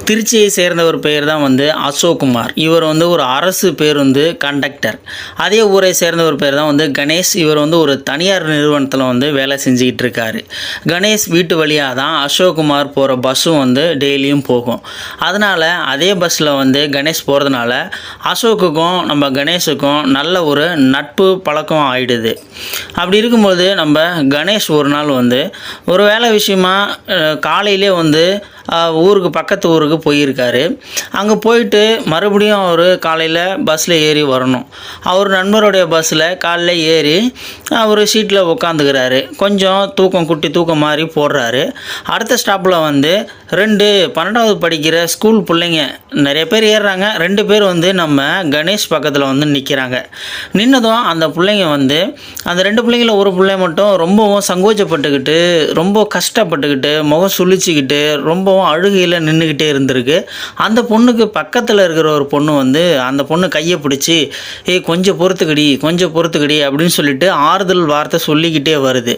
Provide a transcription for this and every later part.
திருச்சியை சேர்ந்த ஒரு பெயர் தான் அசோக்குமார். இவர் ஒரு அரசு பேருந்து கண்டக்டர். அதே ஊரை சேர்ந்த ஒரு பேர் தான் கணேஷ். இவர் ஒரு தனியார் நிறுவனத்தில் வேலை செஞ்சுக்கிட்டு இருக்காரு. கணேஷ் வீட்டு வழியாக தான் அசோக்குமார் போகிற பஸ்ஸும் டெய்லியும் போகும். அதனால் அதே பஸ்ஸில் கணேஷ் போகிறதுனால அசோக்குக்கும் நம்ம கணேஷுக்கும் நல்ல ஒரு நட்பு பழக்கம் ஆயிடுது. அப்படி இருக்கும்போது நம்ம கணேஷ் ஒரு நாள் ஒரு வேலை விஷயமா காலையிலே ஊருக்கு பக்கத்து ஊருக்கு போயிருக்காரு. அங்கே போயிட்டு மறுபடியும் அவர் காலையில் பஸ்ஸில் ஏறி வரணும். அவர் நண்பருடைய பஸ்ஸில் காலையில் ஏறி அவர் சீட்டில் உட்காந்துக்கிறாரு. கொஞ்சம் குட்டி தூக்கம் மாதிரி போடுறாரு. அடுத்த ஸ்டாப்பில் 2 12வது படிக்கிற ஸ்கூல் பிள்ளைங்க நிறைய பேர் ஏறுறாங்க. 2 பேர் நம்ம கணேஷ் பக்கத்தில் நிற்கிறாங்க. நின்னதும் அந்த பிள்ளைங்க அந்த 2 பிள்ளைங்கள ஒரு பிள்ளை மட்டும் ரொம்பவும் சங்கோச்சப்பட்டுக்கிட்டு ரொம்ப கஷ்டப்பட்டுக்கிட்டு முகம் சுழிச்சிக்கிட்டு ரொம்பவும் அழுகையில் நின்றுக்கிட்டே இருந்திருக்கு. அந்த பொண்ணுக்கு பக்கத்தில் இருக்கிற ஒரு பொண்ணு அந்த பொண்ணு கையை பிடிச்சி கொஞ்சம் பொறுத்துக்கடி அப்படின்னு சொல்லிட்டு ஆறுதல் வார்த்தை சொல்லிக்கிட்டே வருது.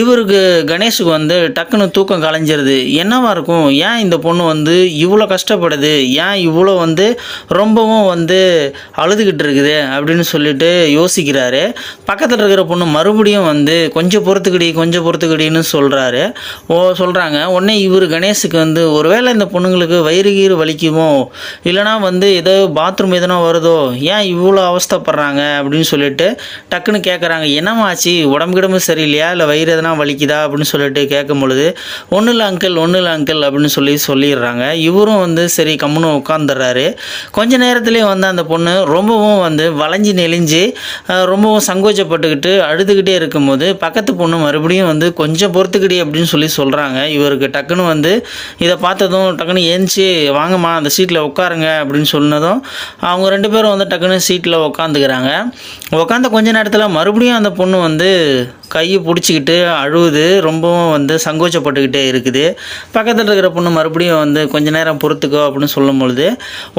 இவருக்கு கணேஷுக்கு டக்குன்னு தூக்கம் கலைஞ்சிருது. என்னவா இருக்கும், ஏன் இந்த பொண்ணு இவ்வளோ கஷ்டப்படுது, ஏன் இவ்வளோ ரொம்பவும் அழுதுகிட்டு இருக்குது அப்படின்னு சொல்லிட்டு யோசிக்கிறாரு. பக்கத்தில் இருக்கிற பொண்ணு மறுபடியும் கொஞ்சம் பொறுத்துக்கடின்னு சொல்கிறாங்க. உடனே இவர் கணேஷுக்கு ஒருவேளை இந்த பொண்ணுங்களுக்கு வயிறு கீறு வலிக்குமோ, இல்லைனா ஏதோ பாத்ரூம் எதனா வருதோ, ஏன் இவ்வளோ அவஸ்தைப்படுறாங்க அப்படின்னு சொல்லிட்டு டக்குன்னு கேட்குறாங்க. என்னமாச்சு, உடம்பு சரியில்லையா, இல்லை வயிறு எதனா வலிக்குதா அப்படின்னு சொல்லிட்டு கேட்கும் பொழுது ஒன்றும் இல்லை அங்கிள் அப்படின்னு சொல்லிடுறாங்க. இவரும் சரி கம்முன்னு உட்காந்துடுறாரு. கொஞ்ச நேரத்துலேயே அந்த பொண்ணு ரொம்பவும் வளைஞ்சி நெளிஞ்சு ரொம்பவும் சங்கோச்சப்பட்டுக்கிட்டு அழுதுகிட்டே இருக்கும்போது பக்கத்து பொண்ணு மறுபடியும் கொஞ்சம் பொறுத்துக்கிடி அப்படின்னு சொல்கிறாங்க. இவருக்கு டக்குன்னு இதை பார்த்ததும் டக்குன்னு ஏஞ்சி வாங்கம்மா அந்த சீட்டில் உட்காருங்க அப்படின்னு சொன்னதும் அவங்க 2 பேரும் டக்குன்னு சீட்டில் உட்காந்துக்கிறாங்க. உட்காந்த கொஞ்ச நேரத்தில் மறுபடியும் அந்த பொண்ணு கையை பிடிச்சிக்கிட்டு அழுவுது. ரொம்பவும் சங்கோச்சப்பட்டுக்கிட்டே இருக்குது. பக்கத்தில் இருக்கிற பொண்ணு மறுபடியும் கொஞ்ச நேரம் பொறுத்துக்கோ அப்படின்னு சொல்லும் பொழுது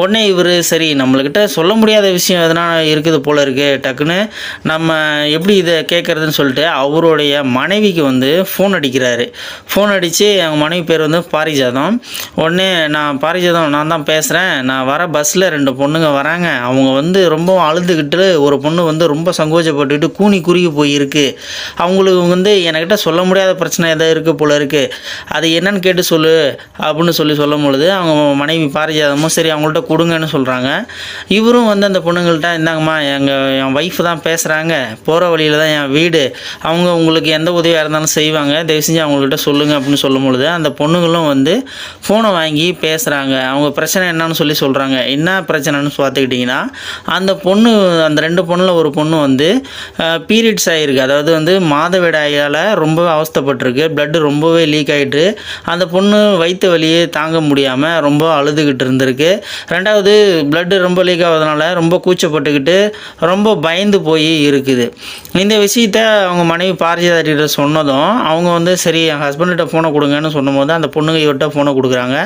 உடனே இவர் சரி நம்மள்கிட்ட சொல்ல முடியாத விஷயம் எதனா இருக்குது போல இருக்குது, டக்குன்னு நம்ம எப்படி இதை கேட்குறதுன்னு சொல்லிட்டு அவருடைய மனைவிக்கு ஃபோன் அடிக்கிறாரு. ஃபோன் அடித்து அவங்க மனைவி பேர் பாரிஜாதம். உடனே நான் தான் பேசுகிறேன், நான் வர பஸ்ஸில் 2 பொண்ணுங்க வராங்க, அவங்க ரொம்பவும் அழுதுகிட்டு ஒரு பொண்ணு ரொம்ப சங்கோச்சப்பட்டுக்கிட்டு கூனி குறுகி போயிருக்கு. அவங்களுக்கு என்கிட்ட சொல்ல முடியாத பிரச்சனை எதாவது இருக்குது போல இருக்குது, அது என்னன்னு கேட்டு சொல்லு அப்படின்னு சொல்லும் பொழுது அவங்க மனைவி பாரிஜாதமும் சரி அவங்கள்ட்ட கொடுங்கன்னு சொல்கிறாங்க. இவரும் அந்த பொண்ணுங்கள்ட்ட இந்தாங்கம்மா என் ஒய்ஃப் தான் பேசுகிறாங்க, போகிற வழியில் தான் என் வீடு, அவங்க உங்களுக்கு எந்த உதவியாக இருந்தாலும் செய்வாங்க, தயவு செஞ்சு அவங்கள்ட்ட சொல்லுங்கள் அப்படின்னு சொல்லும் பொழுது அந்த பொண்ணுங்களும் ஃபோனை வாங்கி பேசுகிறாங்க. அவங்க பிரச்சனை என்னன்னு சொல்கிறாங்க. என்ன பிரச்சனைன்னு பார்த்துக்கிட்டிங்கன்னா அந்த 2 பொண்ணில் ஒரு பொண்ணு பீரியட்ஸ் ஆகிருக்கு. அதாவது மாதவிடாயால் ரொம்ப அவஸ்தைப்பட்டிருக்கு. பிளட்டு ரொம்பவே லீக் ஆகிட்டு அந்த பொண்ணு வயிற்று வலியே தாங்க முடியாமல் ரொம்ப அழுதுகிட்டு இருந்திருக்கு. 2வது பிளட்டு ரொம்ப லீக் ஆகிறதுனால ரொம்ப கூச்சப்பட்டுக்கிட்டு ரொம்ப பயந்து போய் இருக்குது. இந்த விஷயத்த அவங்க மனைவி பாரிஜாதர்கிட்ட சொன்னதும் அவங்க சரி என் ஹஸ்பண்ட்கிட்ட ஃபோனை கொடுங்கன்னு சொன்னும்போது அந்த பொண்ணுங்க இவர்கிட்ட ஃபோனை கொடுக்குறாங்க.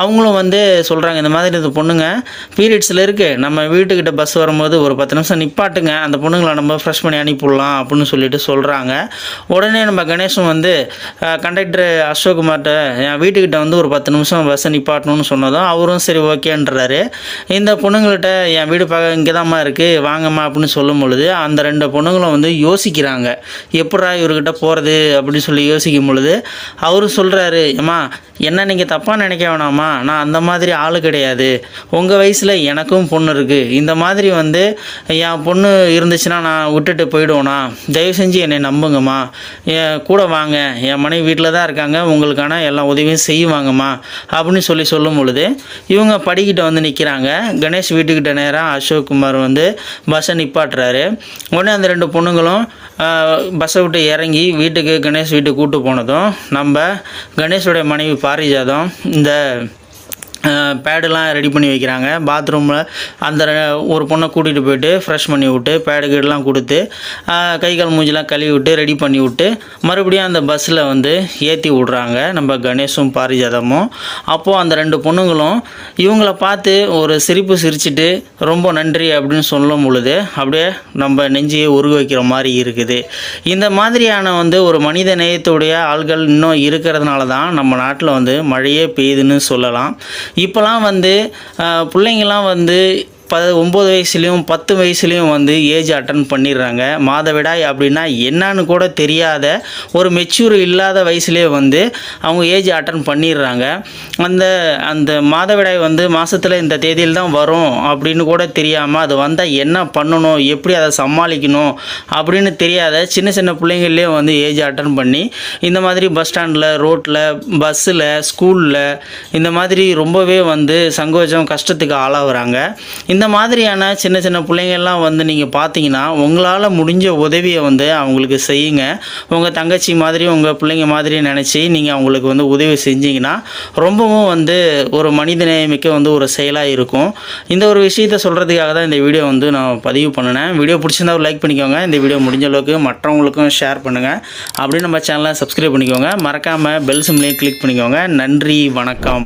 அவங்களும் சொல்கிறாங்க இந்த மாதிரி இந்த பொண்ணுங்க பீரியட்ஸில் இருக்குது, நம்ம வீட்டுக்கிட்ட பஸ் வரும்போது ஒரு 10 நிமிஷம் நிப்பாட்டுங்க, அந்த பொண்ணுங்களை நம்ம ஃப்ரெஷ் பண்ணி அனுப்பிடலாம் அப்படின்னு சொல்லிட்டு சொல்கிறாங்க. உடனே நம்ம கணேஷும் கண்டக்டர் அசோக்குமார்கிட்ட என் வீட்டுக்கிட்ட ஒரு 10 நிமிஷம் பஸ்ஸை நிப்பாட்டணும்னு சொன்னதும் அவரும் சரி ஓகேன்றாரு. இந்த பொண்ணுங்கள்கிட்ட என் வீடு இங்கே தான்மா இருக்குது வாங்கம்மா அப்படின்னு சொல்லும் பொழுது அந்த 2 பொண்ணுங்களும் யோசிக்கிறாங்க எப்படா இவர்கிட்ட போகிறது அப்படின்னு யோசிக்கும் பொழுது அவரும் சொல்கிறாரு, ஏம்மா என்ன நீங்கள் தப்பாக நினைக்க வேணாமா, நான் அந்த மாதிரி ஆள் கிடையாது, உங்கள் வயசில் எனக்கும் பொண்ணு இருக்குது, இந்த மாதிரி என் பொண்ணு இருந்துச்சுன்னா நான் விட்டுட்டு போயிடுவேனா, தயவு செஞ்சு என்னை நம்புங்கம்மா, என் கூட வாங்க, என் மனைவி வீட்டில் தான் இருக்காங்க, உங்களுக்கான எல்லா உதவியும் செய்வாங்கம்மா அப்படின்னு சொல்லும் பொழுது இவங்க படிக்கிட்ட நிற்கிறாங்க. கணேஷ் வீட்டுக்கிட்ட நேராக அசோக்குமார் பஸ்ஸை நிப்பாட்டுறாரு. உடனே அந்த 2 பொண்ணுங்களும் பஸ்ஸை விட்டு இறங்கி வீட்டுக்கு கணேஷ் வீட்டுக்கு கூப்பிட்டு போனதும் நம்ம கணேஷோடைய மனைவி பாரிஜாதம் இந்த பேடுலாம் ரெடி பண்ணி வைக்கிறாங்க. பாத்ரூமில் அந்த ஒரு பொண்ணை கூட்டிகிட்டு போய்ட்டு ஃப்ரெஷ் பண்ணி விட்டு பேடு கீடுலாம் கொடுத்து கை கால் மூஞ்சிலாம் கழுவி விட்டு ரெடி பண்ணி விட்டு மறுபடியும் அந்த பஸ்ஸில் வந்து ஏற்றி விட்றாங்க நம்ம கணேஷும் பாரிஜாதமும். அப்போது அந்த 2 பொண்ணுங்களும் இவங்கள பார்த்து ஒரு சிரிப்பு சிரிச்சுட்டு ரொம்ப நன்றி அப்படின்னு சொல்லும் பொழுது அப்படியே நம்ம நெஞ்சியை உருக வைக்கிற மாதிரி இருக்குது. இந்த மாதிரியான வந்து ஒரு மனித நேயத்துடைய ஆள்கள் இன்னும் இருக்கிறதுனால தான் நம்ம நாட்டில் வந்து மழையே பெய்யுதுன்னு சொல்லலாம். இப்போலாம் வந்து பிள்ளைங்கள்லாம் வந்து 9 வயசுலேயும் 10 வயசுலேயும் வந்து ஏஜ் அட்டன் பண்ணிடுறாங்க. மாதவிடாய் அப்படின்னா என்னன்னு கூட தெரியாத ஒரு மெச்சூர் இல்லாத வயசுலேயே வந்து அவங்க ஏஜ் அட்டன் பண்ணிடுறாங்க. அந்த மாதவிடாய் வந்து மாதத்தில் இந்த தேதியில் தான் வரும் அப்படின்னு கூட தெரியாமல் அது வந்தால் என்ன பண்ணணும், எப்படி அதை சமாளிக்கணும் அப்படின்னு தெரியாத சின்ன சின்ன பிள்ளைங்கள்லேயே வந்து ஏஜ் அட்டன் பண்ணி இந்த மாதிரி பஸ் ஸ்டாண்டில், ரோட்டில், பஸ்ஸில், ஸ்கூலில் இந்த மாதிரி ரொம்பவே வந்து சங்கோஜம் கஷ்டத்துக்கு ஆளாகிறாங்க. இந்த மாதிரியான சின்ன சின்ன பிள்ளைங்கள்லாம் வந்து நீங்கள் பார்த்தீங்கன்னா உங்களால் முடிஞ்ச உதவியை வந்து அவங்களுக்கு செய்யுங்க. உங்கள் தங்கச்சி மாதிரி உங்கள் பிள்ளைங்க மாதிரி நினச்சி நீங்கள் அவங்களுக்கு வந்து உதவி செஞ்சீங்கன்னா ரொம்பவும் வந்து ஒரு மனிதநேயமிக்க வந்து ஒரு செயலாக இருக்கும். இந்த ஒரு விஷயத்தை சொல்கிறதுக்காக தான் இந்த வீடியோ வந்து நான் பதிவு பண்ணினேன். வீடியோ பிடிச்சிருந்தா ஒரு லைக் பண்ணிக்கோங்க. இந்த வீடியோ முடிஞ்ச அளவுக்கு மற்றவங்களுக்கும் ஷேர் பண்ணுங்கள். அப்படியே நம்ம சேனலை சப்ஸ்கிரைப் பண்ணிக்கோங்க. மறக்காமல் பெல் சிம்லையும் கிளிக் பண்ணிக்கோங்க. நன்றி, வணக்கம்.